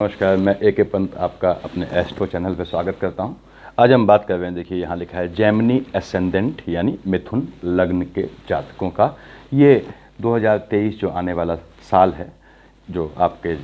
नमस्कार, मैं ए.के. पंत आपका अपने एस्ट्रो चैनल पर स्वागत करता हूं। आज हम बात कर रहे हैं, देखिए यहाँ लिखा है जेमिनी एसेंडेंट यानी मिथुन लग्न के जातकों का। ये 2023 जो आने वाला साल है, जो आपके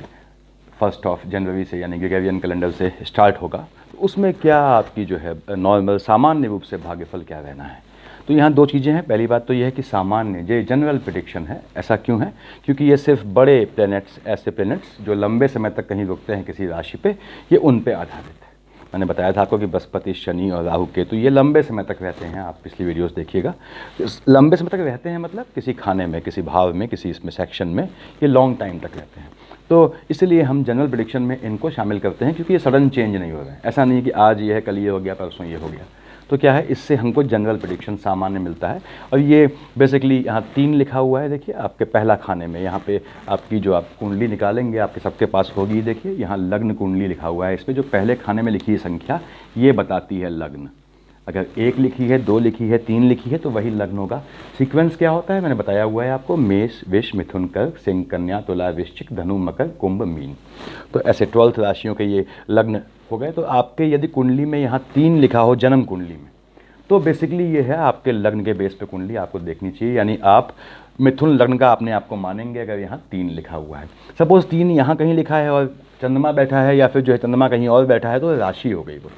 1 जनवरी से यानी ग्रेगोरियन कैलेंडर से स्टार्ट होगा, तो उसमें क्या आपकी जो है नॉर्मल सामान्य रूप से भाग्यफल क्या रहना है। तो यहाँ दो चीज़ें हैं। पहली बात तो यह है कि सामान्य जो जनरल प्रेडिक्शन है, ऐसा क्यों है? क्योंकि ये सिर्फ बड़े प्लैनेट्स, ऐसे प्लैनेट्स जो लंबे समय तक कहीं रुकते हैं किसी राशि पे, ये उन पे आधारित है। मैंने बताया था आपको कि बृहस्पति, शनि और राहु केतु ये लंबे समय तक रहते हैं। आप पिछली वीडियोस देखिएगा। लंबे समय तक रहते हैं मतलब किसी खाने में, किसी भाव में, किसी इसमें सेक्शन में, ये लॉन्ग टाइम तक रहते हैं। तो इसलिए हम जनरल प्रेडिक्शन में इनको शामिल करते हैं, क्योंकि ये सडन चेंज नहीं हो रहे हैं। ऐसा नहीं है कि आज ये है, कल ये हो गया, परसों ये हो गया। तो क्या है, इससे हमको जनरल प्रेडिक्शन सामान्य मिलता है। और ये बेसिकली यहाँ 3 लिखा हुआ है। देखिए आपके पहला खाने में यहाँ पे आपकी जो आप कुंडली निकालेंगे, आपके सबके पास होगी। देखिए यहाँ लग्न कुंडली लिखा हुआ है। इस पर जो पहले खाने में लिखी है संख्या, ये बताती है लग्न। अगर 1 लिखी है, 2 लिखी है, 3 लिखी है, तो वही लग्न होगा। सीक्वेंस क्या होता है मैंने बताया हुआ है आपको। मेष, वृष, मिथुन, कर्क, सिंह, कन्या, तुला, वृश्चिक, धनु, मकर, कुंभ, मीन। तो ऐसे 12 राशियों के ये लग्न हो गए। तो आपके यदि कुंडली में यहाँ 3 लिखा हो जन्म कुंडली में, तो बेसिकली ये है आपके लग्न के बेस पे कुंडली आपको देखनी चाहिए। यानी आप मिथुन लग्न का अपने आप को मानेंगे अगर यहाँ 3 लिखा हुआ है। सपोज़ 3 यहाँ कहीं लिखा है और चंद्रमा बैठा है, या फिर जो है चंद्रमा कहीं और बैठा है, तो राशि हो गई वो।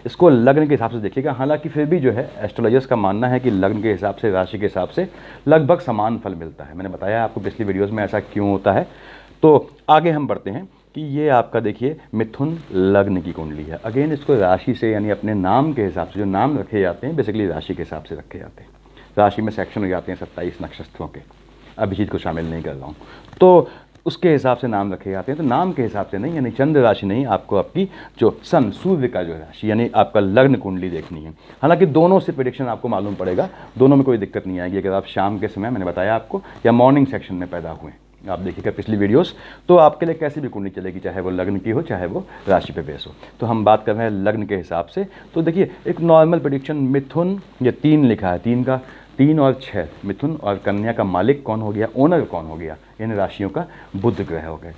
इसको लग्न के हिसाब से देखिएगा। हालांकि फिर भी जो है एस्ट्रोलॉजर्स का मानना है कि लग्न के हिसाब से, राशि के हिसाब से लगभग समान फल मिलता है। मैंने बताया आपको पिछली वीडियोज़ में ऐसा क्यों होता है। तो आगे हम बढ़ते हैं कि ये आपका देखिए मिथुन लग्न की कुंडली है। अगेन इसको राशि से यानी अपने नाम के हिसाब से, जो नाम रखे जाते हैं बेसिकली राशि के हिसाब से रखे जाते हैं। राशि में सेक्शन हो जाते हैं 27 नक्षत्रों के, अभिजीत को शामिल नहीं कर रहा हूँ। तो उसके हिसाब से नाम रखे जाते हैं। तो नाम के हिसाब से नहीं, यानी चंद्र राशि नहीं, आपको आपकी जो सन, सूर्य का जो राशि यानी आपका लग्न कुंडली देखनी है। हालांकि दोनों से प्रेडिक्शन आपको मालूम पड़ेगा, दोनों में कोई दिक्कत नहीं आएगी। अगर आप शाम के समय, मैंने बताया आपको, या मॉर्निंग सेक्शन में पैदा हुए, आप देखिएगा पिछली वीडियोस, तो आपके लिए कैसी भी कुंडली चलेगी, चाहे वो लग्न की हो, चाहे वो राशि पे बेस हो। तो हम बात कर रहे हैं लग्न के हिसाब से। तो देखिए एक नॉर्मल प्रेडिक्शन, मिथुन, ये 3 लिखा है, 3 और 6, मिथुन और कन्या का मालिक कौन हो गया, ओनर कौन हो गया, इन राशियों का बुध ग्रह हो गए।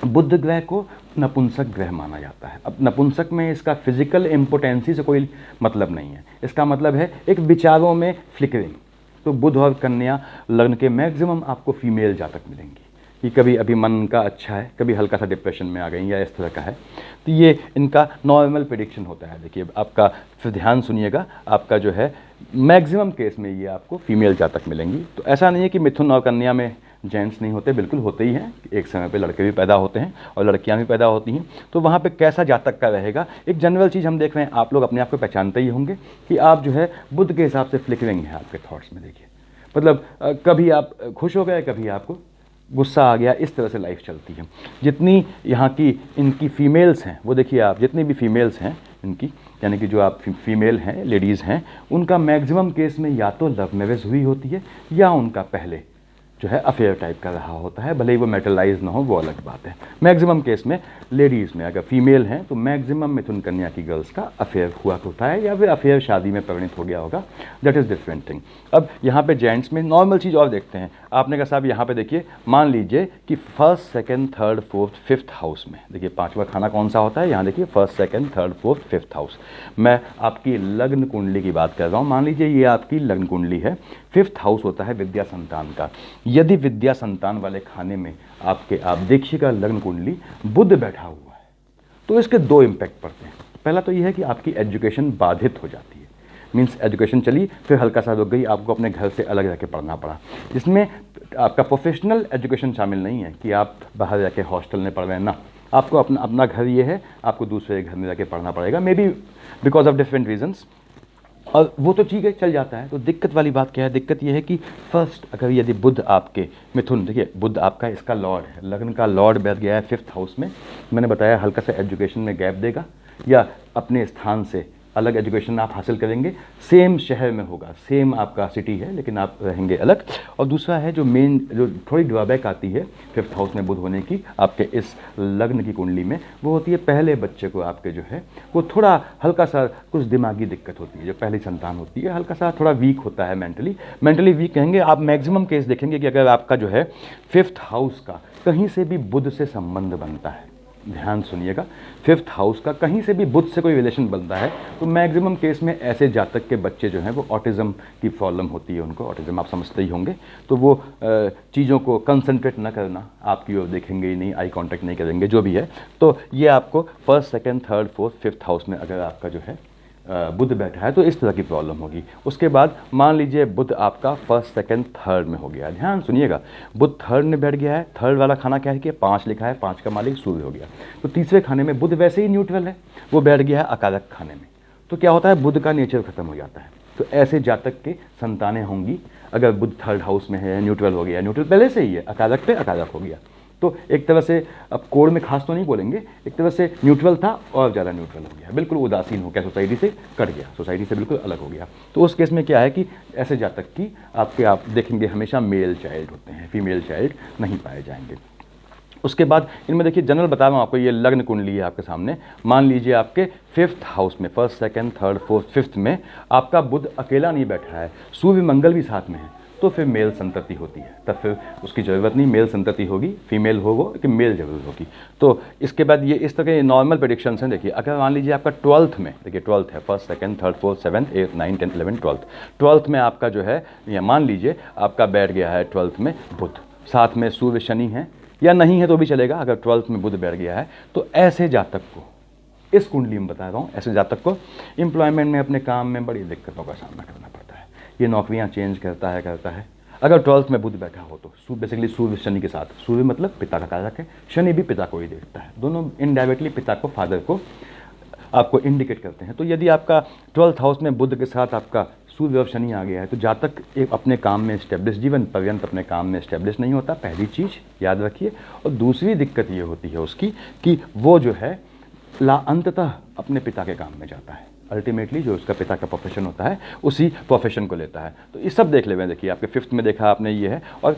बुध ग्रह को नपुंसक ग्रह माना जाता है। अब नपुंसक में इसका फिजिकल इम्पोर्टेंसी से कोई मतलब नहीं है। इसका मतलब है एक विचारों में फ्लिकरिंग। तो बुध और कन्या लग्न के मैक्सिमम आपको फीमेल जातक मिलेंगी कि कभी अभी मन का अच्छा है, कभी हल्का सा डिप्रेशन में आ गई, या इस तरह का है। तो ये इनका नॉर्मल प्रेडिक्शन होता है। देखिए आपका फिर ध्यान सुनिएगा, आपका जो है मैक्सिमम केस में ये आपको फीमेल जातक मिलेंगी। तो ऐसा नहीं है कि मिथुन और कन्या में जेंट्स नहीं होते, बिल्कुल होते ही हैं। एक समय पे लड़के भी पैदा होते हैं और लड़कियां भी पैदा होती हैं। तो वहाँ पे कैसा जातक का रहेगा, एक जनरल चीज़ हम देख रहे हैं। आप लोग अपने आप को पहचानते ही होंगे कि आप जो है बुध के हिसाब से फ्लिकरिंग है आपके थॉट्स में। देखिए मतलब कभी आप खुश हो गए, कभी आपको गुस्सा आ गया, इस तरह से लाइफ चलती है। जितनी यहाँ की इनकी फीमेल्स हैं, वो देखिए आप, जितनी भी फीमेल्स हैं इनकी, यानी कि जो आप फीमेल हैं, लेडीज़ हैं, उनका मैक्सिमम केस में या तो लव मैरिज हुई होती है, या उनका पहले जो है अफेयर टाइप का रहा होता है। भले ही वो मेटलाइज ना हो, वो अलग बात है। मैक्सिमम केस में लेडीज़ में अगर फीमेल हैं, तो मैक्सिमम मिथुन कन्या की गर्ल्स का अफेयर हुआ होता है, या फिर अफेयर शादी में परिणित हो गया होगा। That is different thing. अब यहाँ पे जेंट्स में नॉर्मल चीज़ और देखते हैं। आपने कहा साहब यहाँ पे देखिए, मान लीजिए कि 1st, 2nd, 3rd, 4th, 5th house में, देखिए 5वां खाना कौन सा होता है, यहाँ देखिए 1st, 2nd, 3rd, 4th, 5th house. मैं आपकी लग्न कुंडली की बात कर रहा हूँ। मान लीजिए ये आपकी लग्न कुंडली है। 5th हाउस होता है विद्या संतान का। यदि विद्या संतान वाले खाने में आपके, आप देखिएगा लग्न कुंडली, बुध बैठा हुआ है, तो इसके 2 इम्पैक्ट पड़ते हैं। पहला तो यह है कि आपकी एजुकेशन बाधित हो जाती है। मीन्स एजुकेशन चली, फिर हल्का सा रुक गई, आपको अपने घर से अलग रह के पढ़ना पड़ा। जिसमें आपका प्रोफेशनल एजुकेशन शामिल नहीं है कि आप बाहर जाके हॉस्टल में पढ़ रहे हैं ना, आपको अपना घर ये है, आपको दूसरे घर में जाके पढ़ना पड़ेगा, maybe because of different reasons. और वो तो ठीक है, चल जाता है। तो दिक्कत वाली बात क्या है, दिक्कत ये है कि फर्स्ट, अगर यदि बुध आपके मिथुन, देखिए बुध आपका इसका लॉर्ड है, लग्न का लॉर्ड बैठ गया है 5th हाउस में। मैंने बताया हल्का सा एजुकेशन में गैप देगा, या अपने स्थान से अलग एजुकेशन आप हासिल करेंगे। सेम शहर में होगा, सेम आपका सिटी है, लेकिन आप रहेंगे अलग। और दूसरा है जो मेन, जो थोड़ी ड्रॉबैक आती है 5th हाउस में बुध होने की आपके इस लग्न की कुंडली में, वो होती है पहले बच्चे को आपके जो है वो थोड़ा हल्का सा कुछ दिमागी दिक्कत होती है। जो पहली संतान होती है हल्का सा थोड़ा वीक होता है, मेंटली वीक कहेंगे आप। मैक्सिमम केस देखेंगे कि अगर आपका जो है 5th हाउस का कहीं से भी बुध से संबंध बनता है, ध्यान सुनिएगा, 5th हाउस का कहीं से भी बुध से कोई रिलेशन बनता है तो मैक्सिमम केस में ऐसे जातक के बच्चे जो हैं वो ऑटिज़म की प्रॉब्लम होती है उनको। ऑटिज़म आप समझते ही होंगे। तो वो चीज़ों को कंसंट्रेट ना करना, आपकी ओर देखेंगे ही नहीं, आई कांटेक्ट नहीं करेंगे, जो भी है। तो ये आपको 1st, 2nd, 3rd, 4th, 5th house में अगर आपका जो है बुध बैठा है तो इस तरह की प्रॉब्लम होगी। उसके बाद मान लीजिए बुध आपका 1st, 2nd, 3rd में हो गया। ध्यान सुनिएगा, बुध 3rd में बैठ गया है। 3rd वाला खाना क्या है कि 5 लिखा है, 5 का मालिक सूर्य हो गया। तो तीसरे खाने में बुध वैसे ही न्यूट्रल है, वो बैठ गया है अकारक खाने में। तो क्या होता है, बुध का नेचर खत्म हो जाता है। तो ऐसे जातक के संतानें होंगी अगर बुध 3rd हाउस में है, न्यूट्रल हो गया, न्यूट्रल पहले से ही है, अकारक पे अकारक हो गया। तो एक तरह से, अब कोड में खास तो नहीं बोलेंगे, एक तरह से न्यूट्रल था और ज़्यादा न्यूट्रल हो गया, बिल्कुल उदासीन हो गया, सोसाइटी से कट गया, सोसाइटी से बिल्कुल अलग हो गया। तो उस केस में क्या है कि ऐसे जातक की आप देखेंगे हमेशा मेल चाइल्ड होते हैं, फीमेल चाइल्ड नहीं पाए जाएंगे। उसके बाद इनमें देखिए जनरल बता रहा हूँ आपको, ये लग्न कुंडली है आपके सामने। मान लीजिए आपके 5th हाउस में 1st, 2nd, 3rd, 4th, 5th में आपका बुध अकेला नहीं बैठा है, सूर्य मंगल भी साथ में है, तो फिर मेल संतति होती है। तब फिर उसकी ज़रूरत नहीं, मेल संतति होगी, फीमेल होगा कि मेल जरूर होगी। तो इसके बाद ये इस तरह के नॉर्मल प्रेडिक्शंस हैं। देखिए अगर मान लीजिए आपका 12th में, देखिए 12th है, 1st, 2nd, 3rd, 4th, 7th, 8th, 9th, 10th, 11th, 12th। 12th में आपका जो है, या मान लीजिए आपका बैठ गया है 12th में बुध, साथ में सूर्य शनि है, या नहीं है तो भी चलेगा, अगर 12th में बुध बैठ गया है तो ऐसे जातक को, इस कुंडली में बता रहा हूँ, ऐसे जातक को एम्प्लॉयमेंट में, अपने काम में बड़ी दिक्कतों का सामना करना पड़ता है। ये नौकरियाँ चेंज करता है अगर 12th में बुध बैठा हो तो। बेसिकली सूर्य शनि के साथ, सूर्य मतलब पिता का कारक है, शनि भी पिता को ही देखता है, दोनों इनडायरेक्टली पिता को, फादर को आपको इंडिकेट करते हैं। तो यदि आपका 12th हाउस में बुध के साथ आपका सूर्य और शनि आ गया है तो जातक एक अपने काम में स्टेब्लिश, जीवन पर्यंत अपने काम में स्टेब्लिश नहीं होता, पहली चीज़ याद रखिए। और दूसरी दिक्कत ये होती है उसकी कि वो जो है अंततः अपने पिता के काम में जाता है, अल्टीमेटली जो उसका पिता का प्रोफेशन होता है उसी प्रोफेशन को लेता है। तो ये सब देख ले, देखिए आपके 5th में देखा आपने ये है। और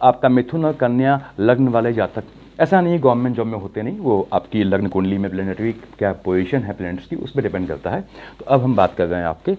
आपका मिथुन और कन्या लग्न वाले जातक, ऐसा नहीं गवर्नमेंट जॉब में होते नहीं, वो आपकी लग्न कुंडली में प्लेनेटरी क्या पोजीशन है प्लैनेट्स की, उस पर डिपेंड करता है। तो अब हम बात कर रहे हैं आपके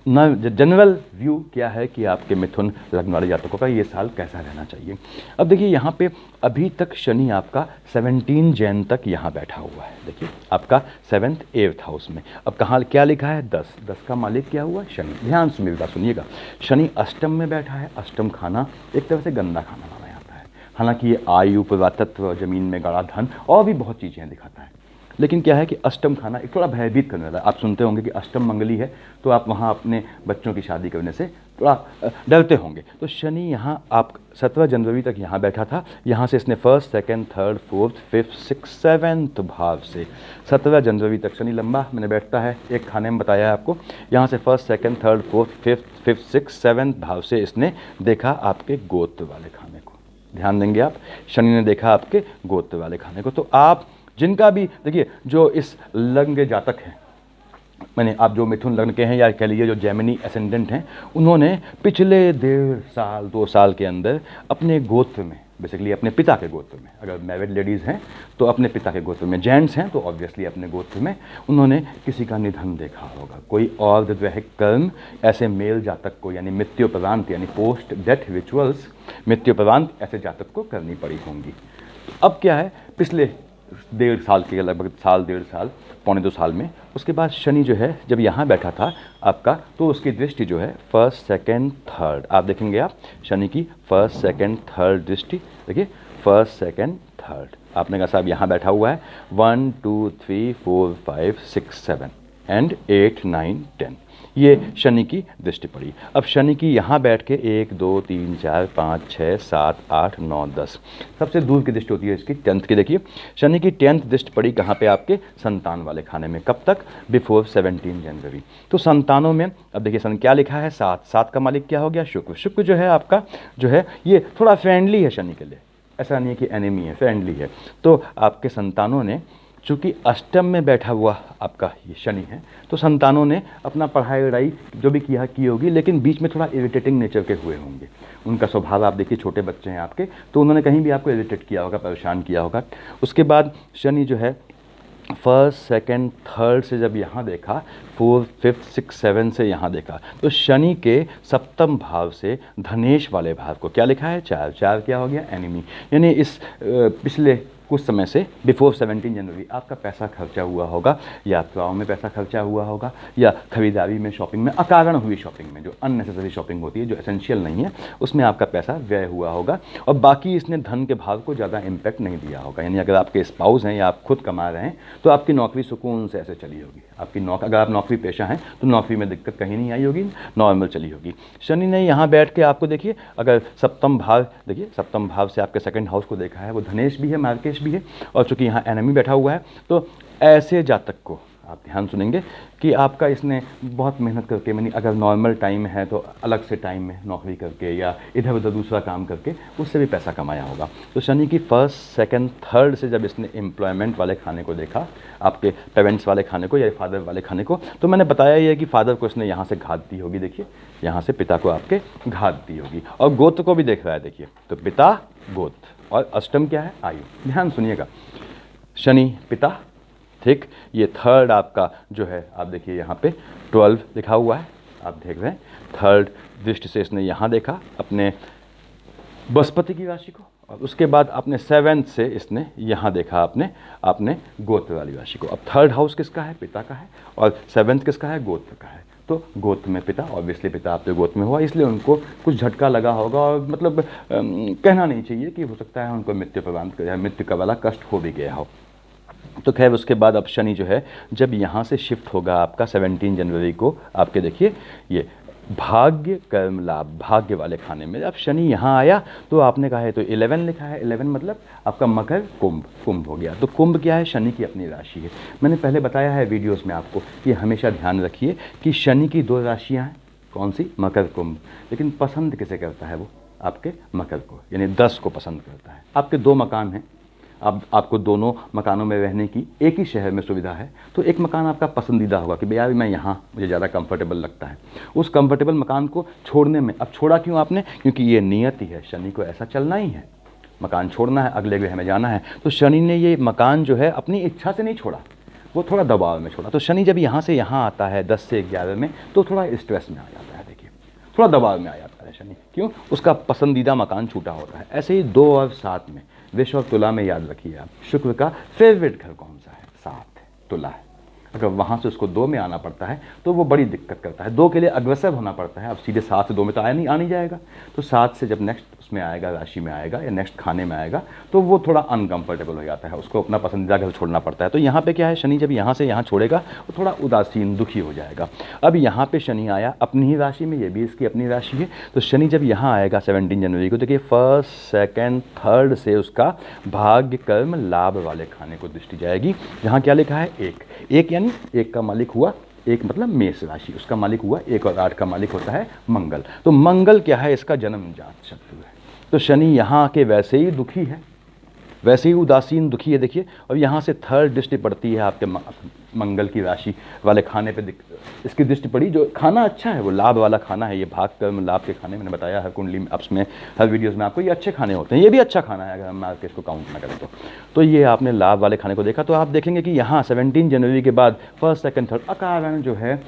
जनरल व्यू क्या है कि आपके मिथुन लग्न वाले जातकों का ये साल कैसा रहना चाहिए। अब देखिए यहाँ पे अभी तक शनि आपका 17 जैन तक यहाँ बैठा हुआ है। देखिए आपका 7th, 8th हाउस में। अब कहाँ क्या लिखा है, 10 का मालिक क्या हुआ, शनि। ध्यान से मेरी बात सुनिएगा, शनि अष्टम में बैठा है। अष्टम खाना एक तरह से गंदा खाना माना जाता है, हालांकि ये आयु, पुरातत्व, जमीन में गाढ़ा धन और भी बहुत चीज़ें दिखाता है। लेकिन क्या है कि अष्टम खाना एक थोड़ा भयभीत करने वाला है। आप सुनते होंगे कि अष्टम मंगली है, तो आप वहाँ अपने बच्चों की शादी करने से थोड़ा डरते होंगे। तो शनि यहाँ आप 17 जनवरी तक यहाँ बैठा था, यहाँ से इसने 1st, 2nd, 3rd, 4th, 5th, 6th, 7th भाव से 17 जनवरी तक शनि लंबा मैंने बैठता है, एक खाने में बताया है आपको। यहाँ से 1st, 2nd, 3rd, 4th, 5th, 6th, 7th भाव से इसने देखा आपके गोत्र वाले खाने को। ध्यान देंगे आप, शनि ने देखा आपके गोत्र वाले खाने को। तो आप जिनका भी देखिए, जो इस लग्न के जातक हैं, मैंने आप जो मिथुन लग्न के हैं या कह लीजिए जो जेमिनी एसेंडेंट हैं, उन्होंने पिछले 1.5 साल 2 साल के अंदर अपने गोत्र में, बेसिकली अपने पिता के गोत्र में, अगर मैरिड लेडीज़ हैं तो अपने पिता के गोत्र में, जेंट्स हैं तो ऑब्वियसली अपने गोत्र में उन्होंने किसी का निधन देखा होगा। कोई और वैवाहिक कर्म ऐसे मेल जातक को, यानी मृत्युपरांत, यानी पोस्ट डेथ रिचुअल्स मृत्युपरांत ऐसे जातक को करनी पड़ी होंगी। तो अब क्या है, पिछले 1.5 साल के, लगभग साल 1.5 साल, पौने 2 साल में, उसके बाद शनि जो है जब यहाँ बैठा था आपका, तो उसकी दृष्टि जो है 1st, 2nd, 3rd, आप देखेंगे आप शनि की 1st, 2nd, 3rd दृष्टि, देखिए 1st, 2nd, 3rd, आपने कहा साहब यहाँ बैठा हुआ है 1 2 3 4 5 6 7 एंड 8 9 10, ये शनि की दृष्टि पड़ी। अब शनि की यहाँ बैठ के 1 2 3 4 5 6 7 8 9 10, सबसे दूर की दृष्टि होती है इसकी 10th की। देखिए शनि की 10th दृष्टि पड़ी कहाँ पे, आपके संतान वाले खाने में। कब तक, बिफोर 17 जनवरी। तो संतानों में अब देखिए सन क्या लिखा है, 7 का मालिक क्या हो गया, शुक्र। शुक्र जो है आपका जो है ये थोड़ा फ्रेंडली है शनि के लिए, ऐसा नहीं है कि एनिमी है, फ्रेंडली है। तो आपके संतानों ने, चूँकि अष्टम में बैठा हुआ आपका ये शनि है, तो संतानों ने अपना पढ़ाई वढ़ाई जो भी किया की होगी, लेकिन बीच में थोड़ा इरिटेटिंग नेचर के हुए होंगे। उनका स्वभाव आप देखिए, छोटे बच्चे हैं आपके, तो उन्होंने कहीं भी आपको इरिटेट किया होगा, परेशान किया होगा। उसके बाद शनि जो है 1st, 2nd, 3rd से जब यहाँ देखा, 4th, 5th, 6th, 7th से यहाँ देखा, तो शनि के 7th भाव से धनेश वाले भाव को क्या लिखा है, 4 क्या हो गया, एनिमी। यानी इस पिछले कुछ समय से बिफोर 17 जनवरी आपका पैसा खर्चा हुआ होगा, यात्राओं में पैसा खर्चा हुआ होगा, या खरीदारी में, शॉपिंग में, अकारण हुई शॉपिंग में, जो अननेसेसरी शॉपिंग होती है, जो एसेंशियल नहीं है, उसमें आपका पैसा व्यय हुआ होगा। और बाकी इसने धन के भाव को ज़्यादा इम्पैक्ट नहीं दिया होगा। यानी अगर आपके स्पाउस हैं या आप खुद कमा रहे हैं तो आपकी नौकरी सुकून से ऐसे चली होगी। अगर आप नौकरी पेशा हैं तो नौकरी में दिक्कत कहीं नहीं आई होगी, नॉर्मल चली होगी। शनि ने यहाँ बैठ के आपको देखिए, अगर सप्तम भाव देखिए, सप्तम भाव से आपके सेकंड हाउस को देखा है, वो धनेश भी है, मार्केश भी है, और चूंकि यहाँ एनिमी बैठा हुआ है, तो ऐसे जातक को आप ध्यान सुनेंगे कि आपका इसने बहुत मेहनत करके, यानी अगर नॉर्मल टाइम है तो अलग से टाइम में नौकरी करके या इधर उधर दूसरा काम करके उससे भी पैसा कमाया होगा। तो शनि की फर्स्ट, सेकंड, थर्ड से जब इसने एम्प्लॉयमेंट वाले खाने को देखा, आपके पेरेंट्स वाले खाने को या फादर वाले खाने को, तो मैंने बताया ही है कि फादर को इसने यहाँ से घात दी होगी। देखिए यहाँ से पिता को आपके घात दी होगी, और गोत्र को भी देख रहा है। देखिए तो पिता, गोत्र, और अष्टम क्या है, आयु। ध्यान सुनिएगा, शनि पिता, ठीक। ये थर्ड आपका जो है, आप देखिए यहाँ पे 12 लिखा हुआ है, आप देख रहे हैं। थर्ड दृष्टि से इसने यहाँ देखा अपने बृहस्पति की राशि को, और उसके बाद अपने 7th से इसने यहाँ देखा अपने गोत्र वाली राशि को। अब थर्ड हाउस किसका है, पिता का है, और 7th किसका है, गोत्र का है। तो गोत्र में पिता, ऑब्वियसली पिता आपके गोत्र में हुआ, इसलिए उनको कुछ झटका लगा होगा, और मतलब कहना नहीं चाहिए कि हो सकता है उनको मृत्यु प्रदान या मृत्यु का वाला कष्ट हो भी गया हो। तो खैर उसके बाद अब शनि जो है जब यहाँ से शिफ्ट होगा आपका 17 जनवरी को, आपके देखिए ये भाग्य कर्म लाभ, भाग्य वाले खाने में अब शनि यहाँ आया, तो आपने कहा है तो 11 लिखा है, 11 मतलब आपका मकर, कुंभ हो गया। तो कुंभ क्या है, शनि की अपनी राशि है। मैंने पहले बताया है वीडियोस में आपको कि हमेशा ध्यान रखिए कि शनि की 2 राशियाँ हैं, कौन सी, मकर, कुंभ, लेकिन पसंद किसे करता है वो, आपके मकर को, यानी 10 को पसंद करता है। आपके 2 मकान हैं, आपको दोनों मकानों में रहने की एक ही शहर में सुविधा है, तो एक मकान आपका पसंदीदा होगा कि भैया मैं यहाँ, मुझे ज़्यादा कंफर्टेबल लगता है। उस कंफर्टेबल मकान को छोड़ने में, अब छोड़ा क्यों आपने, क्योंकि ये नियति है, शनि को ऐसा चलना ही है, मकान छोड़ना है, अगले ग्रह में जाना है। तो शनि ने ये मकान जो है अपनी इच्छा से नहीं छोड़ा, वो थोड़ा दबाव में छोड़ा। तो शनि जब यहाँ से यहाँ आता है 10 से 11 में, तो थोड़ा स्ट्रेस में आ जाता है। देखिए थोड़ा दबाव में आ जाता है शनि, क्यों, उसका पसंदीदा मकान छूटा होता है। ऐसे ही 2 और 7 में, वृष और तुला में याद रखिए आप, शुक्र का फेवरेट घर कौन सा है, 7 तुला है। अगर वहाँ से उसको 2 में आना पड़ता है तो वो बड़ी दिक्कत करता है, 2 के लिए अग्रसर होना पड़ता है। अब सीधे 7 से 2 में तो आ नहीं जाएगा, तो 7 से जब नेक्स्ट उसमें आएगा, राशि में आएगा या नेक्स्ट खाने में आएगा, तो वो थोड़ा अनकंफर्टेबल हो जाता है, उसको अपना पसंदीदा घर छोड़ना पड़ता है। तो यहाँ पे क्या है, शनि जब यहाँ से यहाँ छोड़ेगा वो थोड़ा उदासीन, दुखी हो जाएगा। अब यहाँ पे शनि आया अपनी ही राशि में, ये भी इसकी अपनी राशि है, तो शनि जब यहाँ आएगा 17 जनवरी को, देखिए फर्स्ट, सेकेंड, थर्ड से उसका भाग्य कर्म लाभ वाले खाने को दृष्टि जाएगी। यहाँ क्या लिखा है, एक यानी 1 का मालिक हुआ, 1 मतलब मेष राशि, उसका मालिक हुआ 1 और 8 का मालिक होता है मंगल। तो मंगल क्या है, इसका जन्मजात शत्रु है। तो शनि यहाँ के वैसे ही दुखी है, वैसे ही उदासीन दुखी है। देखिए, और यहाँ से थर्ड दृष्टि पड़ती है आपके मंगल की राशि वाले खाने पे, इसकी दृष्टि पड़ी। जो खाना अच्छा है वो लाभ वाला खाना है, ये भाग कर्म लाभ के खाने, मैंने बताया हर कुंडली में, अप्स में, हर वीडियोस में आपको ये अच्छे खाने होते हैं। ये भी अच्छा खाना है अगर हम मार्केट को काउंट ना करें तो ये आपने लाभ वाले खाने को देखा। तो आप देखेंगे कि यहाँ 17 जनवरी के बाद फर्स्ट, सेकंड, थर्ड अकारण जो है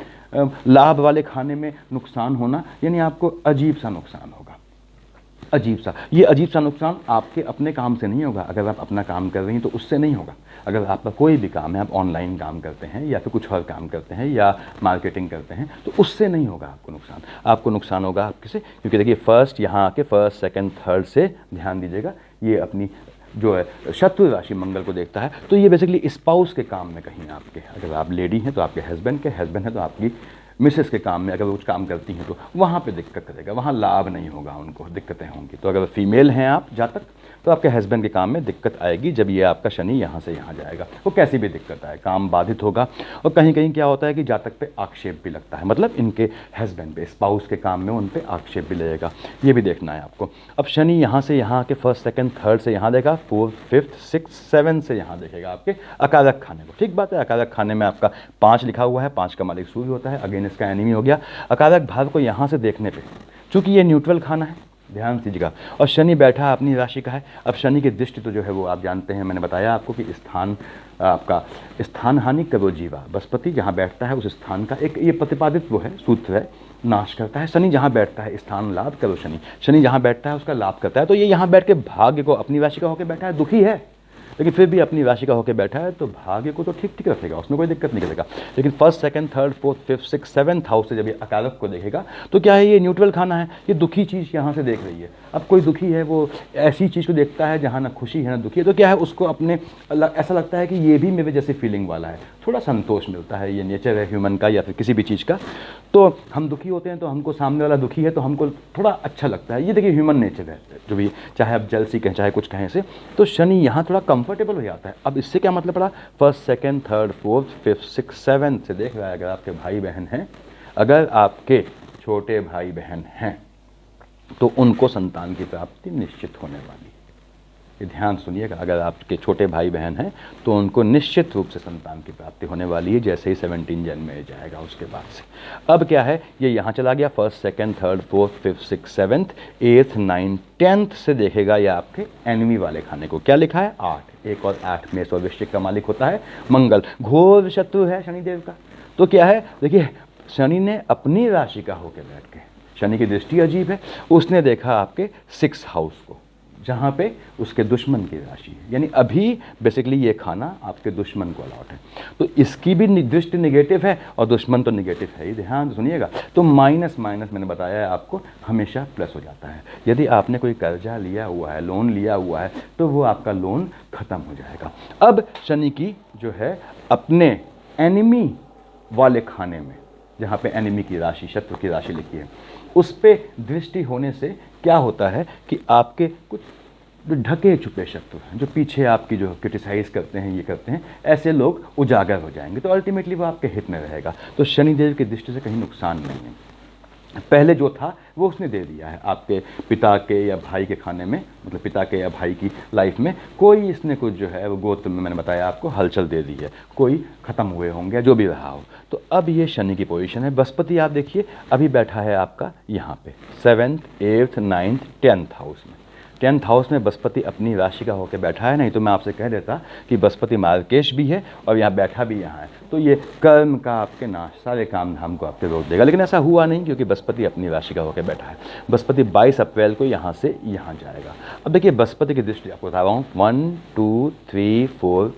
लाभ वाले खाने में नुकसान होना, यानी आपको अजीब सा नुकसान होगा, अजीब सा। ये अजीब सा नुकसान आपके अपने काम से नहीं होगा, अगर आप अपना काम कर रही हैं तो उससे नहीं होगा। अगर आपका कोई भी काम है, आप ऑनलाइन काम करते हैं या फिर कुछ और काम करते हैं या मार्केटिंग करते हैं, तो उससे नहीं होगा आपको नुकसान। आपको नुकसान होगा आपके से, क्योंकि देखिए फर्स्ट यहाँ आके फर्स्ट, सेकंड, थर्ड से ध्यान दीजिएगा, ये अपनी जो है शत्रु राशि मंगल को देखता है। तो ये बेसिकली स्पाउस के काम में कहीं आपके, अगर आप लेडी हैं तो आपके हस्बैंड के, हस्बैंड है तो आपकी मिसेस के काम में, अगर वो कुछ काम करती हैं तो वहाँ पे दिक्कत करेगा, वहाँ लाभ नहीं होगा, उनको दिक्कतें होंगी। तो अगर फीमेल हैं आप जातक, तो आपके हस्बैंड के काम में दिक्कत आएगी जब ये आपका शनि यहाँ से यहाँ जाएगा। वो कैसी भी दिक्कत आए, काम बाधित होगा। और कहीं कहीं क्या होता है कि जातक पे आक्षेप भी लगता है, मतलब इनके हस्बैंड पे, स्पाउस के काम में उन पे आक्षेप भी लगेगा, ये भी देखना है आपको। अब शनि यहाँ से यहाँ के फर्स्ट, सेकंड, थर्ड से यहाँ देगा, 4th, 5th, 6th, 7th से यहाँ देखेगा आपके अकारक खाने को। ठीक बात है, अकारक खाने में आपका 5 लिखा हुआ है, 5 का मालिक सूर्य होता है, अगेन इसका एनिमी हो गया। अकारक भाव को यहाँ से देखने पे, चूंकि ये न्यूट्रल खाना है, ध्यान दीजिएगा, और शनि बैठा अपनी राशि का है। अब शनि की दृष्टि तो जो है वो आप जानते हैं, मैंने बताया आपको कि स्थान, आपका स्थान हानि करो जीवा, बृहस्पति जहाँ बैठता है उस स्थान का एक ये प्रतिपादित वो है, सूत्र है, नाश करता है। शनि जहाँ बैठता है स्थान लाभ करो शनि, शनि जहाँ बैठता है उसका लाभ करता है। तो ये यहाँ बैठ के भाग्य को, अपनी राशि का होकर बैठा है, दुखी है, लेकिन फिर भी अपनी राशि का होकर बैठा है तो भाग्य को तो ठीक ठीक रखेगा, उसमें कोई दिक्कत नहीं करेगा। लेकिन first second third fourth fifth six seventh house से जब ये अकारक को देखेगा तो क्या है, ये न्यूट्रल खाना है, ये दुखी चीज़ यहाँ से देख रही है। अब कोई दुखी है वो ऐसी चीज़ को देखता है जहाँ ना खुशी है ना दुखी है, तो क्या है उसको अपने ऐसा लगता है कि ये भी मेरे जैसे फीलिंग वाला है, थोड़ा संतोष मिलता है। ये नेचर है ह्यूमन का या फिर किसी भी चीज़ का। तो हम दुखी होते हैं तो हमको सामने वाला दुखी है तो हमको थोड़ा अच्छा लगता है। ये देखिए ह्यूमन नेचर है, जो भी चाहे आप जेलसी कहें चाहे कुछ कहें से। तो शनि यहाँ थोड़ा कंफर्टेबल हो जाता है। अब इससे क्या मतलब पड़ा, first second third fourth fifth six seventh से देख रहा है। अगर आपके भाई बहन हैं, अगर आपके छोटे भाई बहन हैं तो उनको संतान की प्राप्ति निश्चित होने वाली है। ये ध्यान सुनिएगा, अगर आपके छोटे भाई बहन हैं तो उनको निश्चित रूप से संतान की प्राप्ति होने वाली है, जैसे ही 17 जन में जाएगा उसके बाद से। अब क्या है, ये यहाँ चला गया, first second third fourth fifth six seventh eighth ninth tenth से देखेगा ये आपके एनिमी वाले खाने को। क्या लिखा है, 8। एक और 8 में और वृश्चिक का मालिक होता है मंगल, घोर शत्रु है शनिदेव का। तो क्या है, देखिए शनि ने अपनी राशि का होकर बैठ के, शनि की दृष्टि अजीब है, उसने देखा आपके 6 हाउस को जहाँ पे उसके दुश्मन की राशि है। यानी अभी बेसिकली ये खाना आपके दुश्मन को अलॉट है, तो इसकी भी दृष्टि निगेटिव है और दुश्मन तो निगेटिव है ही। ध्यान सुनिएगा, तो माइनस माइनस मैंने बताया है आपको हमेशा प्लस हो जाता है। यदि आपने कोई कर्जा लिया हुआ है, लोन लिया हुआ है, तो वो आपका लोन खत्म हो जाएगा। अब शनि की जो है अपने एनिमी वाले खाने में, जहाँ पे एनिमी की राशि शत्रु की राशि लिखी है, उस पे दृष्टि होने से क्या होता है कि आपके कुछ जो ढके छुपे शत्रु हैं, जो पीछे आपकी जो क्रिटिसाइज़ करते हैं, ये करते हैं, ऐसे लोग उजागर हो जाएंगे। तो अल्टीमेटली वो आपके हित में रहेगा। तो शनिदेव की दृष्टि से कहीं नुकसान नहीं है। पहले जो था वो उसने दे दिया है आपके पिता के या भाई के खाने में, मतलब पिता के या भाई की लाइफ में कोई इसने कुछ जो है वो गोत्र में मैंने बताया आपको हलचल दे दी है, कोई ख़त्म हुए होंगे जो भी रहा हो। तो अब ये शनि की पोजीशन है। बृहस्पति आप देखिए अभी बैठा है आपका यहाँ पे 7th 8th 9th 10th house में। 10th हाउस में बृहस्पति अपनी राशि का होकर बैठा है। नहीं तो मैं आपसे कह देता कि बृहस्पति मार्केश भी है और यहाँ बैठा भी यहाँ है, तो ये कर्म का आपके नाश, सारे काम धाम को आपके रोक देगा। लेकिन ऐसा हुआ नहीं, क्योंकि बृहस्पति अपनी राशि का होकर बैठा है। बृहस्पति 22 अप्रैल को यहाँ से यहाँ जाएगा। अब देखिए बृहस्पति की दृष्टि आपको बता रहा हूँ 1 2 3 4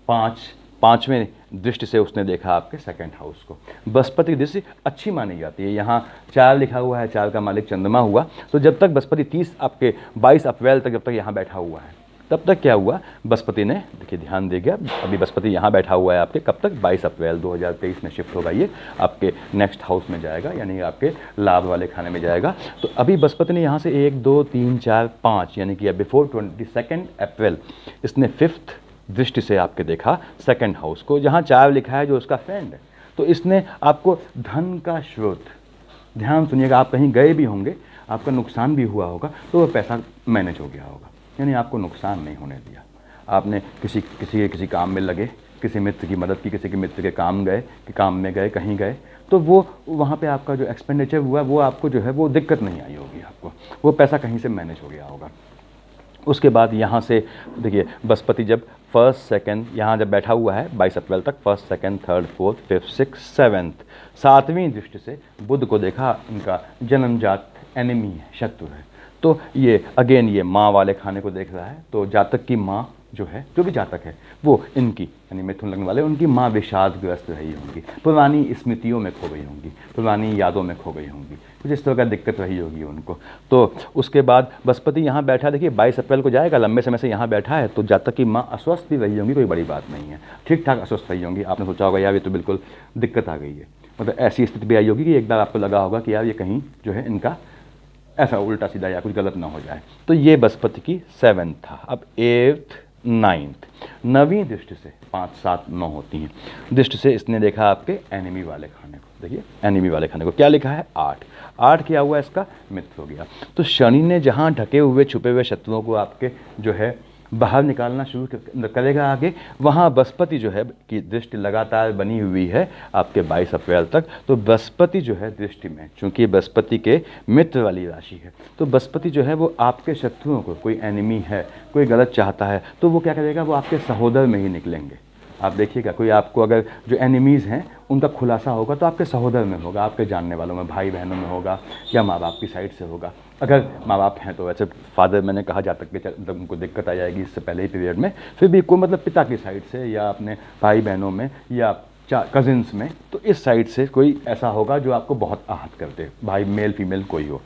5 पाँचवें दृष्टि से उसने देखा आपके सेकंड हाउस को। बृहस्पति की दृष्टि अच्छी मानी जाती है। यहाँ 4 लिखा हुआ है, 4 का मालिक चंद्रमा हुआ। तो जब तक बृहस्पति 22 अप्रैल तक जब तक यहाँ बैठा हुआ है, तब तक क्या हुआ, बृहस्पति ने देखिए ध्यान देगा। अभी बृहस्पति यहाँ बैठा हुआ है आपके, कब तक, 22 अप्रैल 2023 में शिफ्ट होगा, ये आपके नेक्स्ट हाउस में जाएगा, यानी आपके लाभ वाले खाने में जाएगा। तो अभी बृहस्पति ने यहाँ से 1 2 3 4 5 यानी कि बिफोर 22 अप्रैल इसने 5th दृष्टि से आपके देखा सेकंड हाउस को, जहाँ 4 लिखा है जो उसका फ्रेंड है। तो इसने आपको धन का स्रोत, ध्यान सुनिएगा, आप कहीं गए भी होंगे, आपका नुकसान भी हुआ होगा, तो वो पैसा मैनेज हो गया होगा, यानी आपको नुकसान नहीं होने दिया। आपने किसी काम में लगे, किसी मित्र की मदद की, किसी के मित्र के काम में गए, कहीं गए, तो वो वहाँ पे आपका जो एक्सपेंडिचर हुआ वो आपको जो है वो दिक्कत नहीं आई होगी, आपको वो पैसा कहीं से मैनेज हो गया होगा। उसके बाद यहाँ से देखिए बृहस्पति जब 1st 2nd यहाँ जब बैठा हुआ है 22 अप्रैल तक, 1st 2nd 3rd 4th 5th 6th 7th 7वीं दृष्टि से बुध को देखा, इनका जन्मजात एनिमी है, शत्रु है। तो ये अगेन ये माँ वाले खाने को देख रहा है। तो जातक की माँ जो है, जो भी जातक है, वो इनकी यानी मिथुन लग्न वाले, उनकी माँ विषादग्रस्त रही होंगी, पुरानी स्मृतियों में खो गई होंगी, पुरानी यादों में खो गई होंगी, कुछ इस तरह का दिक्कत रही होगी उनको। तो उसके बाद बृहस्पति यहाँ बैठा, देखिए 22 अप्रैल को जाएगा, लंबे समय से यहाँ बैठा है, तो जातक की माँ अस्वस्थ भी रही होंगी, कोई बड़ी बात नहीं है, ठीक ठाक अस्वस्थ रही होंगी। आपने सोचा होगा यार ये तो बिल्कुल दिक्कत आ गई है, मतलब ऐसी स्थिति भी आई होगी कि एक बार आपको लगा होगा कि यार ये कहीं जो है इनका ऐसा उल्टा सीधा या कुछ गलत ना हो जाए। तो ये बृहस्पति की 7th था। अब 8th 9th 9वीं दृष्टि से 5 7 9 होती हैं दृष्टि से इसने देखा आपके एनिमी वाले खाने को। देखिए एनिमी वाले खाने को क्या लिखा है, 8 किया हुआ इसका मित्र हो गया। तो शनि ने जहाँ ढके हुए छुपे हुए शत्रुओं को आपके जो है बाहर निकालना शुरू करेगा आगे, वहाँ बृहस्पति जो है की दृष्टि लगातार बनी हुई है आपके 22 अप्रैल तक। तो बृहस्पति जो है दृष्टि में, चूँकि बृहस्पति के मित्र वाली राशि है, तो बृहस्पति जो है वो आपके शत्रुओं को, कोई एनिमी है, कोई गलत चाहता है, तो वो क्या करेगा, वो आपके सहोदर में ही निकलेंगे। आप देखिएगा कोई आपको अगर जो एनिमीज़ हैं उनका खुलासा होगा तो आपके सहोदर में होगा, आपके जानने वालों में, भाई बहनों में होगा, या माँ बाप की साइड से होगा। अगर माँ बाप हैं तो वैसे फादर मैंने कहा जा तक कि मतलब उनको दिक्कत आ जाएगी इससे पहले ही पीरियड में, फिर भी कोई मतलब पिता की साइड से या अपने भाई बहनों में या कजिन्स में, तो इस साइड से कोई ऐसा होगा जो आपको बहुत आहत कर दे, भाई मेल फीमेल कोई हो।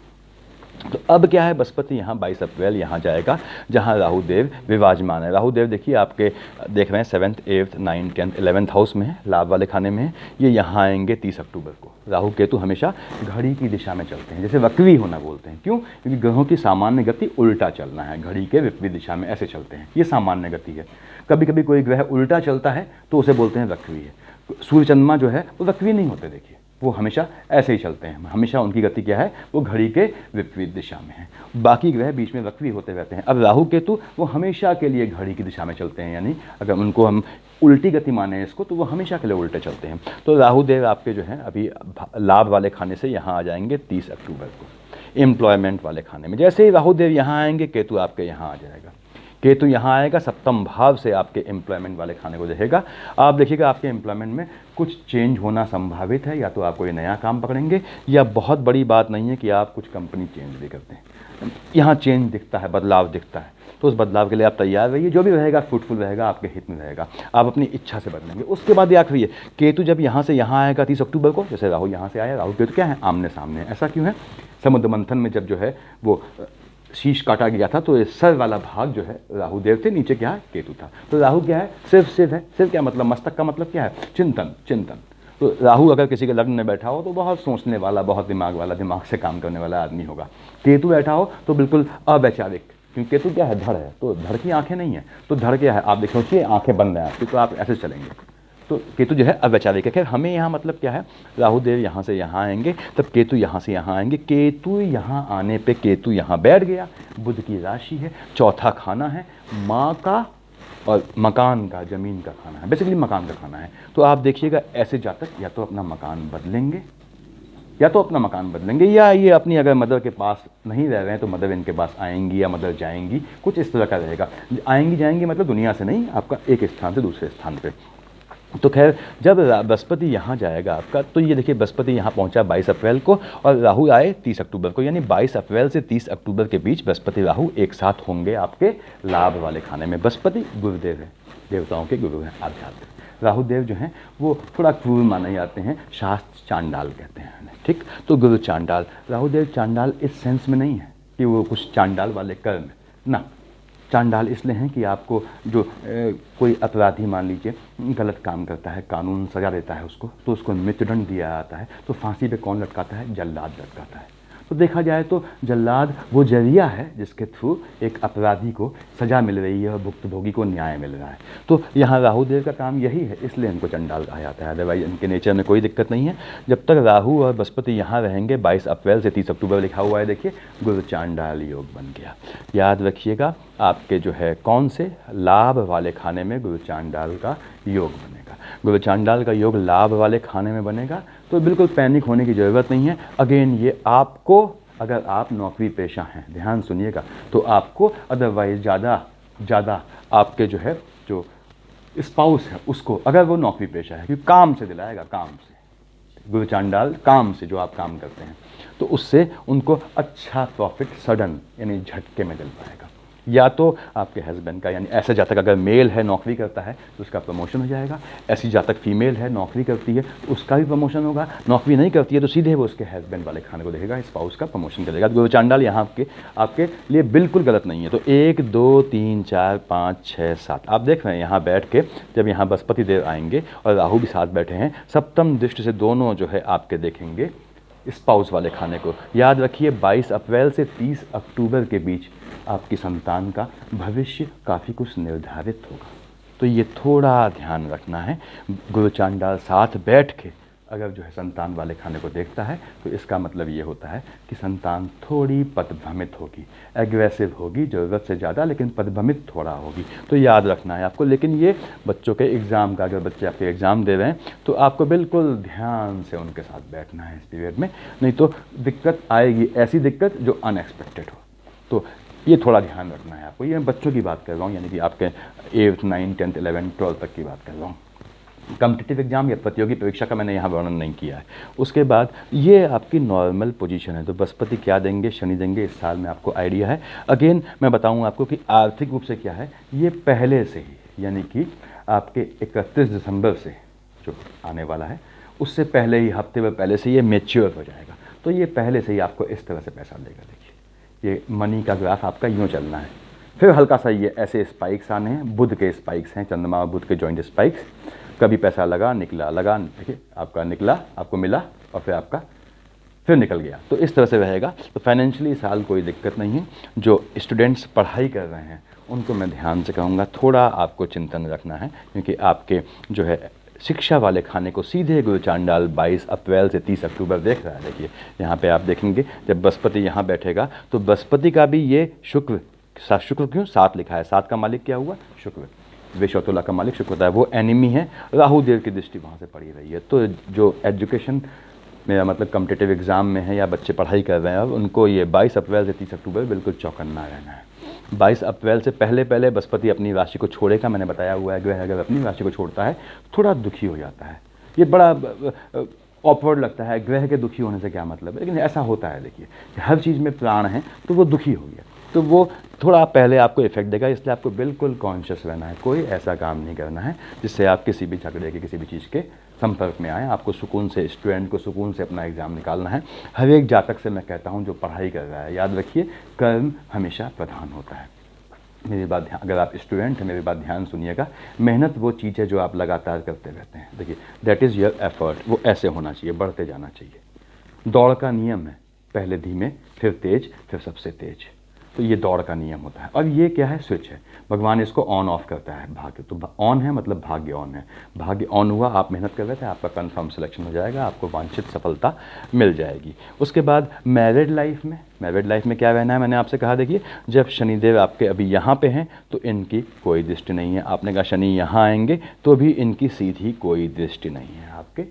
तो अब क्या है, बृहस्पति यहाँ 22 अप्रैल यहाँ जाएगा जहाँ राहु देव विराजमान है। राहु देव देखिए आपके देख रहे हैं 7th 8th 9th 10th 11th house में है, लाभ वाले खाने में है। ये यहाँ आएंगे 30 अक्टूबर को। राहु केतु हमेशा घड़ी की दिशा में चलते हैं, जैसे वक्री होना बोलते हैं। क्यों? क्योंकि ग्रहों की सामान्य गति उल्टा चलना है, घड़ी के विपरीत दिशा में ऐसे चलते हैं, ये सामान्य गति है। कभी कभी कोई ग्रह उल्टा चलता है तो उसे बोलते हैं वक्री है। सूर्य चंद्रमा जो है वो वक्री नहीं होते, देखिए वो हमेशा ऐसे ही चलते हैं, हमेशा उनकी गति क्या है, वो घड़ी के विपरीत दिशा में है। बाकी ग्रह बीच में वक्री होते रहते हैं। अब राहु केतु वो हमेशा के लिए घड़ी की दिशा में चलते हैं, यानी अगर उनको हम उल्टी गति माने इसको तो वो हमेशा के लिए उल्टे चलते हैं। तो राहु देव आपके जो हैं अभी लाभ वाले खाने से यहाँ आ जाएंगे 30 अक्टूबर को, एम्प्लॉयमेंट वाले खाने में। जैसे ही राहु देव यहाँ आएंगे केतु आपके यहाँ आ जाएगा। केतु यहाँ आएगा सप्तम भाव से आपके एम्प्लॉयमेंट वाले खाने को देखेगा। आप देखिएगा आपके एम्प्लॉयमेंट में कुछ चेंज होना संभावित है, या तो आप कोई नया काम पकड़ेंगे, या बहुत बड़ी बात नहीं है कि आप कुछ कंपनी चेंज भी करते हैं। यहाँ चेंज दिखता है, बदलाव दिखता है, तो उस बदलाव के लिए आप तैयार रहिए। जो भी रहेगा फ्रूटफुल रहेगा, आपके हित में रहेगा, आप अपनी इच्छा से बदलेंगे। उसके बाद याद रखिए केतु जब यहाँ से यहाँ आएगा 30 अक्टूबर को, जैसे राहु यहाँ से आया, राहु केतु क्या है, आमने सामने। ऐसा क्यों है? समुद्र मंथन में जब जो है वो शीश काटा गया था तो ये सर वाला भाग जो है राहु देव थे, नीचे क्या है, केतु था। तो राहु क्या है, सिर्फ सिर है। सिर क्या मतलब, मस्तक का मतलब क्या है, चिंतन। चिंतन। तो राहु अगर किसी के लग्न में बैठा हो तो बहुत सोचने वाला, बहुत दिमाग वाला, दिमाग से काम करने वाला आदमी होगा। केतु बैठा हो तो बिल्कुल अवैचारिक, क्योंकि केतु क्या है, धड़ है, तो धड़ की आंखें नहीं है, तो धड़ क्या है, आप देख सोचिए आंखें बंद हैं आपकी, तो आप ऐसे चलेंगे। तो केतु जो है अवैचारिक है। खैर हमें यहाँ मतलब क्या है, राहु देव यहाँ से यहाँ आएंगे, तब केतु यहाँ से यहाँ आएंगे। केतु यहाँ आने पे केतु यहाँ बैठ गया, बुध की राशि है, चौथा खाना है माँ का और मकान का, ज़मीन का खाना है, बेसिकली मकान का खाना है। तो आप देखिएगा ऐसे जातक या तो अपना मकान बदलेंगे, या ये अपनी अगर मदर के पास नहीं रह रहे हैं तो मदर इनके पास आएंगी या मदर जाएंगी, कुछ इस तरह का रहेगा। आएंगी जाएंगी मतलब दुनिया से नहीं, आपका एक स्थान से दूसरे स्थान पे। तो खैर जब बृहस्पति यहाँ जाएगा आपका, तो ये देखिए बृहस्पति यहाँ पहुँचा 22 अप्रैल को और राहु आए 30 अक्टूबर को, यानी 22 अप्रैल से 30 अक्टूबर के बीच बृहस्पति राहु एक साथ होंगे आपके लाभ वाले खाने में। बृहस्पति गुरुदेव है, देवताओं के गुरु हैं, आध्यात्मिक। राहु देव जो हैं वो थोड़ा क्रूर माने जाते हैं, शास्त्र चांडाल कहते हैं, ठीक। तो गुरु चांडाल, राहु देव चांडाल इस सेंस में नहीं है कि वो कुछ चांडाल वाले कर्म ना, चांडाल इसलिए हैं कि आपको जो कोई अपराधी मान लीजिए गलत काम करता है, कानून सजा देता है उसको, तो उसको मृत्युदंड दिया जाता है। तो फांसी पे कौन लटकाता है, जल्लाद लटकाता है। तो देखा जाए तो जल्लाद वो जरिया है जिसके थ्रू एक अपराधी को सज़ा मिल रही है और भुक्तभोगी को न्याय मिल रहा है। तो यहाँ राहु देव का काम यही है, इसलिए इनको चंडाल कहा जाता है। अदरवाइज इनके नेचर में कोई दिक्कत नहीं है। जब तक राहु और बृहस्पति यहाँ रहेंगे 22 अप्रैल से 30 अक्टूबर लिखा हुआ है, देखिए गुरु चांडाल योग बन गया। याद रखिएगा आपके जो है कौन से लाभ वाले खाने में गुरु चांडाल का योग बनेगा। गुरु चांडाल का योग लाभ वाले खाने में बनेगा, तो बिल्कुल पैनिक होने की ज़रूरत नहीं है। अगेन ये आपको, अगर आप नौकरी पेशा हैं, ध्यान सुनिएगा, तो आपको अदरवाइज ज़्यादा आपके जो है जो स्पाउस है उसको, अगर वो नौकरी पेशा है, क्योंकि काम से दिलाएगा, काम से गुरु चांडाल, काम से जो आप काम करते हैं, तो उससे उनको अच्छा प्रॉफिट सडन यानी झटके में दिल पाएगा। या तो आपके हस्बैंड का, यानी ऐसा जातक अगर मेल है नौकरी करता है तो उसका प्रमोशन हो जाएगा, ऐसी जातक फीमेल है नौकरी करती है तो उसका भी प्रमोशन होगा, नौकरी नहीं करती है तो सीधे वो उसके हस्बैंड वाले खाने को देखेगा, स्पाउस का प्रमोशन करेगा। गुरु चांडाल यहाँ आपके लिए बिल्कुल गलत नहीं है। तो 1 2 3 4 5 6 7 आप देख रहे हैं यहाँ बैठ के, जब यहाँ बृहस्पति देव आएंगे और राहु भी साथ बैठे हैं, सप्तम दृष्टि से दोनों जो है आपके देखेंगे स्पाउस वाले खाने को। याद रखिए 22 अप्रैल से 30 अक्टूबर के बीच आपकी संतान का भविष्य काफ़ी कुछ निर्धारित होगा, तो ये थोड़ा ध्यान रखना है। गुरु चांडाल साथ बैठ के अगर जो है संतान वाले खाने को देखता है तो इसका मतलब ये होता है कि संतान थोड़ी पदभ्रमित होगी, एग्रेसिव होगी ज़रूरत से ज़्यादा, लेकिन पदभ्रमित थोड़ा होगी। तो याद रखना है आपको। लेकिन ये बच्चों के एग्ज़ाम का, अगर बच्चे आपके एग्ज़ाम दे रहे हैं तो आपको बिल्कुल ध्यान से उनके साथ बैठना है इस पीरियड में, नहीं तो दिक्कत आएगी, ऐसी दिक्कत जो अनएक्सपेक्टेड हो। तो ये थोड़ा ध्यान रखना है आपको। ये मैं बच्चों की बात कर रहा हूँ, यानी कि आपके 8th 9th 10th 11th 12th तक की बात कर रहा हूँ। कॉम्पिटिटिव एग्जाम या प्रतियोगी परीक्षा का मैंने यहाँ वर्णन नहीं किया है। उसके बाद ये आपकी नॉर्मल पोजीशन है, तो बृहस्पति क्या देंगे, शनि देंगे, इस साल में आपको आइडिया है। अगेन मैं बताऊँ आपको कि आर्थिक रूप से क्या है, ये पहले से ही, यानी कि आपके 31 दिसंबर से जो आने वाला है उससे पहले ही, हफ्ते भर पहले से ये मैच्योर हो जाएगा। तो ये पहले से ही आपको इस तरह से पैसा देगा। देखिए ये मनी का ग्राफ आपका यूँ चलना है। फिर हल्का सा ये ऐसे स्पाइक्स आने हैं, बुध के स्पाइक्स हैं, चंद्रमा और बुध के जॉइंट स्पाइक्स। कभी पैसा लगा निकला, लगा, देखिए आपका निकला, आपको मिला और फिर आपका फिर निकल गया। तो इस तरह से रहेगा। तो फाइनेंशियली साल कोई दिक्कत नहीं है। जो स्टूडेंट्स पढ़ाई कर रहे हैं उनको मैं ध्यान से कहूँगा थोड़ा आपको चिंतन रखना है, क्योंकि आपके जो है शिक्षा वाले खाने को सीधे गुरु चांडाल 22 अप्रैल से 30 अक्टूबर देख रहा है। देखिए यहाँ पे आप देखेंगे जब बृहस्पति यहाँ बैठेगा तो बृहस्पति का भी ये शुक्र, शुक्र क्यों 7 लिखा है, 7 का मालिक क्या हुआ, शुक्र, विश्व और तुला का मालिक शुक्र होता है, वो एनिमी है, राहु देव की दृष्टि वहाँ से पड़ी रही है। तो जो एजुकेशन मेरा मतलब कॉम्पिटिटिव एग्ज़ाम में है या बच्चे पढ़ाई कर रहे हैं अब, उनको ये 22 अप्रैल से 30 अक्टूबर बिल्कुल चौकन्ना रहना है। 22 अप्रैल से पहले पहले बृहस्पति अपनी राशि को छोड़ेगा, मैंने बताया हुआ है, ग्रह अगर अपनी राशि को छोड़ता है थोड़ा दुखी हो जाता है। ये बड़ा ऑकवर्ड लगता है, ग्रह के दुखी होने से क्या मतलब है, लेकिन ऐसा होता है। देखिए हर चीज़ में प्राण है तो वो दुखी हो गया, तो वो थोड़ा पहले आपको इफेक्ट देगा। इसलिए आपको बिल्कुल कॉन्शियस रहना है, कोई ऐसा काम नहीं करना है जिससे आप किसी भी झगड़े के किसी भी चीज़ के संपर्क में आए। आपको सुकून से, स्टूडेंट को सुकून से अपना एग्ज़ाम निकालना है। हर एक जातक से मैं कहता हूँ जो पढ़ाई कर रहा है, याद रखिए कर्म हमेशा प्रधान होता है। मेरी बात ध्यान, अगर आप स्टूडेंट हैं मेरी बात ध्यान सुनिएगा। मेहनत वो चीज़ है जो आप लगातार करते रहते हैं। देखिए दैट इज़ योर एफर्ट, वो ऐसे होना चाहिए, बढ़ते जाना चाहिए। दौड़ का नियम है, पहले धीमे फिर तेज फिर सबसे तेज। तो ये दौड़ का नियम होता है। और ये क्या है, स्विच है, भगवान इसको ऑन ऑफ करता है। भाग्य तो ऑन है मतलब भाग्य ऑन है। भाग्य ऑन हुआ, आप मेहनत कर रहे थे, आपका कंफर्म सिलेक्शन हो जाएगा, आपको वांछित सफलता मिल जाएगी। उसके बाद मैरिड लाइफ में क्या रहना है, मैंने आपसे कहा देखिए जब शनिदेव आपके अभी यहाँ पे हैं तो इनकी कोई दृष्टि नहीं है। आपने कहा शनि यहाँ आएंगे तो भी इनकी सीधी कोई दृष्टि नहीं है आपके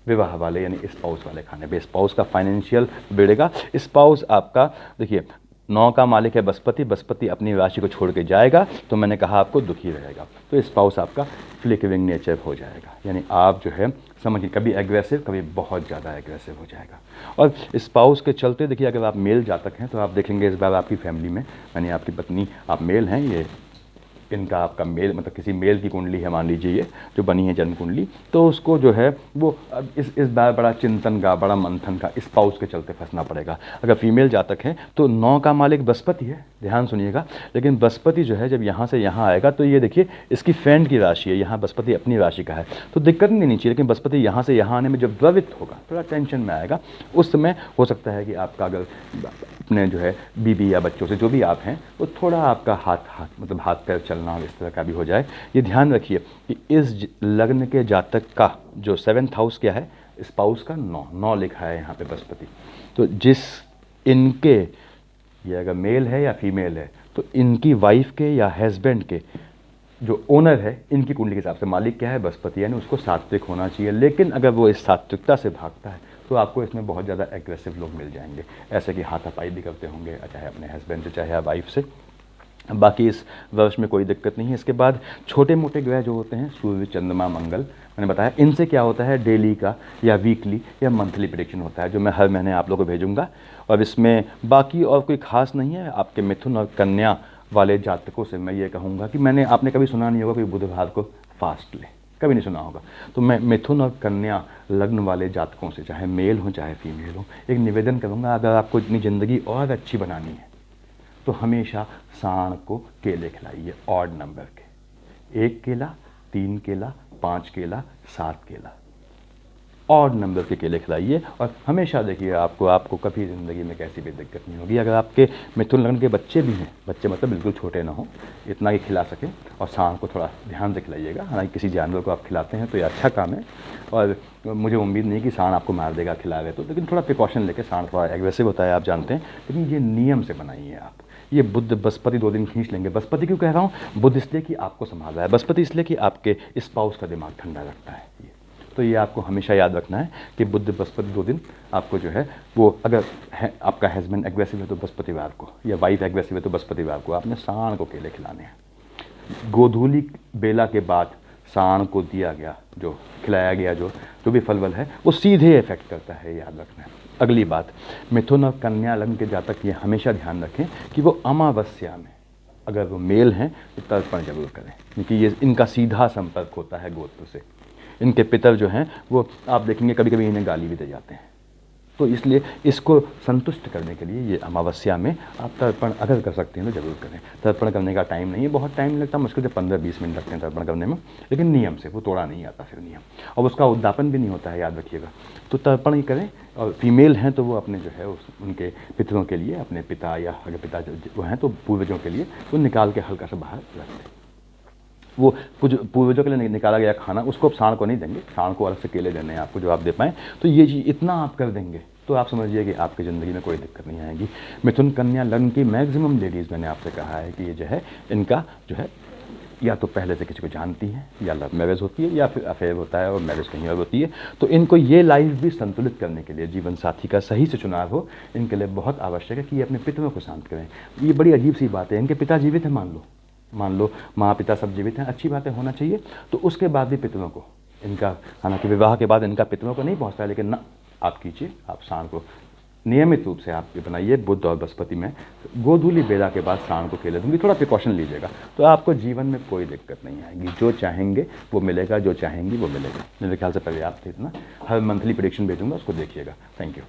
विवाह वाले यानी स्पाउस वाले खाने पे। स्पाउस का फाइनेंशियल बिगड़ेगा। स्पाउस आपका देखिए 9 का मालिक है बृहस्पति, बृहस्पति अपनी राशि को छोड़ के जाएगा तो मैंने कहा आपको दुखी रहेगा। तो स्पाउस आपका फ्लिकरिंग नेचर हो जाएगा, यानी आप जो है समझिए कभी एग्रेसिव कभी बहुत ज़्यादा एग्रेसिव हो जाएगा। और स्पाउस के चलते देखिए अगर आप मेल जातक हैं तो आप देखेंगे इस बार आपकी फैमिली में, यानी आपकी पत्नी, आप मेल हैं, ये इनका आपका मेल मतलब किसी मेल की कुंडली है मान लीजिए ये जो बनी है जन्म कुंडली, तो उसको जो है वो इस बार बड़ा चिंतन का, बड़ा मंथन का स्पाउस के चलते फंसना पड़ेगा। अगर फीमेल जातक है तो 9 का मालिक बृहस्पति है, ध्यान सुनिएगा। लेकिन बृहस्पति जो है जब यहाँ से यहाँ आएगा तो ये देखिए इसकी फ्रेंड की राशि है, यहाँ बृहस्पति अपनी राशि का है तो दिक्कत नहीं चाहिए। लेकिन बृहस्पति यहाँ से यहाँ आने में जब द्रवित होगा थोड़ा टेंशन में आएगा, उस समय हो सकता है कि आपका अगर अपने जो है बीबी या बच्चों से जो भी आप हैं वो थोड़ा आपका हाथ मतलब हाथ पैर चलना इस तरह का भी हो जाए। ये ध्यान रखिए कि इस लग्न के जातक का जो 7th हाउस क्या है, स्पाउस का 9 लिखा है यहाँ पे बृहस्पति। तो जिस इनके ये अगर मेल है या फीमेल है तो इनकी वाइफ के या हस्बैंड के जो ओनर है इनकी कुंडली के हिसाब से मालिक क्या है बृहस्पति, यानी उसको सात्विक होना चाहिए। लेकिन अगर वो इस सात्विकता से भागता है तो आपको इसमें बहुत ज़्यादा एग्रेसिव लोग मिल जाएंगे, ऐसे कि हाथापाई भी करते होंगे चाहे अपने हस्बैंड से चाहे वाइफ से। बाकी इस वर्ष में कोई दिक्कत नहीं है। इसके बाद छोटे मोटे ग्रह जो होते हैं सूर्य, चंद्रमा, मंगल, मैंने बताया इनसे क्या होता है डेली का या वीकली या मंथली प्रेडिक्शन होता है जो मैं हर महीने आप लोगों को भेजूंगा। और इसमें बाकी और कोई खास नहीं है। आपके मिथुन और कन्या वाले जातकों से मैं ये कहूँगा कि आपने कभी सुना नहीं होगा कोई बुधवार को फास्ट ले, कभी नहीं सुना होगा। तो मैं मिथुन और कन्या लग्न वाले जातकों से चाहे मेल हो चाहे फीमेल हो एक निवेदन करूँगा, अगर आपको इतनी ज़िंदगी और अच्छी बनानी है तो हमेशा सांड को केले खिलाइए, ऑड नंबर के, 1 केला, 3 केला, 5 केला, 7 केला, ऑड नंबर के केले खिलाइए। और हमेशा देखिए आपको कभी ज़िंदगी में कैसी भी दिक्कत नहीं होगी। अगर आपके मिथुन लग्न के बच्चे भी हैं, बच्चे मतलब बिल्कुल छोटे ना हो, इतना ही खिला सकें, और सांड को थोड़ा ध्यान से खिलाइएगा। हालांकि किसी जानवर को आप खिलाते हैं तो ये अच्छा काम है, और मुझे उम्मीद नहीं कि सांड आपको मार देगा खिला रहे तो, लेकिन थोड़ा प्रिकॉशन लेके, सांड थोड़ा एग्रेसिव होता है आप जानते हैं, लेकिन ये नियम से बनाइए आप। ये बुध बृहस्पति 2 दिन खींच लेंगे। बृहस्पति क्यों कह रहा हूँ, बुध इसलिए कि आपको संभाल रहा है, बृहस्पति इसलिए कि आपके स्पाउस का दिमाग ठंडा रखता है। ये तो ये आपको हमेशा याद रखना है कि बुध बृहस्पति 2 दिन आपको जो है वो, अगर है आपका हस्बैंड एग्रेसिव है तो बृहस्पतिवार को, या वाइफ एग्रेसिव है तो बृहस्पतिवार को आपने साँड़ को केले खिलाने हैं। गोधूली बेला के बाद साँड़ को दिया गया, जो खिलाया गया जो भी फलवल है, वो सीधे इफेक्ट करता है, याद रखना है। अगली बात, मिथुन और कन्या लग्न के जातक ये हमेशा ध्यान रखें कि वो अमावस्या में, अगर वो मेल हैं तो तर्पण जरूर करें, क्योंकि ये इनका सीधा संपर्क होता है गोत्र से। इनके पितर जो हैं वो आप देखेंगे कभी कभी इन्हें गाली भी दे जाते हैं, तो इसलिए इसको संतुष्ट करने के लिए ये अमावस्या में आप तर्पण अगर कर सकते हैं तो जरूर करें। तर्पण करने का टाइम नहीं है, बहुत टाइम लगता है, मुश्किल से 15-20 मिनट लगते हैं तर्पण करने में, लेकिन नियम से, वो तोड़ा नहीं आता फिर नियम, और उसका उद्यापन भी नहीं होता है, याद रखिएगा। तो तर्पण ही करें, और फीमेल हैं तो वो अपने जो है उनके पितरों के लिए, अपने पिता या अगर पिता जो वो हैं तो पूर्वजों के लिए वो निकाल के हल्का सा बाहर रख दें। वो कुछ पूर्वजों के लिए निकाला गया खाना उसको आप साँड़ को नहीं देंगे, साँड़ को अलग से केले देने हैं आपको जो आप दे पाएँ। तो ये चीज़ इतना आप कर देंगे तो आप समझिए कि आपकी ज़िंदगी में कोई दिक्कत नहीं आएगी। मिथुन कन्या लग्न की मैक्सिमम लेडीज़, मैंने आपसे कहा है कि ये जो है इनका जो है या तो पहले से किसी को जानती हैं, या लव मैरिज होती है, या फिर अफेयर होता है और मैरिज कहीं और होती है। तो इनको ये लाइफ भी संतुलित करने के लिए, जीवन साथी का सही से चुनाव हो, इनके लिए बहुत आवश्यक है कि ये अपने पितरों को शांत करें। ये बड़ी अजीब सी बात है, इनके पिता जीवित हैं, मान लो माँ पिता सब जीवित हैं, अच्छी बात है, होना चाहिए। तो उसके बाद भी पितरों को, इनका हालांकि विवाह के बाद इनका पितरों को नहीं पहुँचता है, लेकिन ना आप कीजिए, आप साँड़ को नियमित रूप से आप ये बनाइए। बुध और बृहस्पति में गोधूली बेला के बाद साँड़ को केले दूंगी, थोड़ा प्रिकॉशन लीजिएगा, तो आपको जीवन में कोई दिक्कत नहीं आएगी। जो चाहेंगे वो मिलेगा, जो चाहेंगी वो मिलेगा। मेरे ख्याल से पर्याप्त है इतना। हर मंथली प्रेडिक्शन भेजूंगा, उसको देखिएगा। Thank you.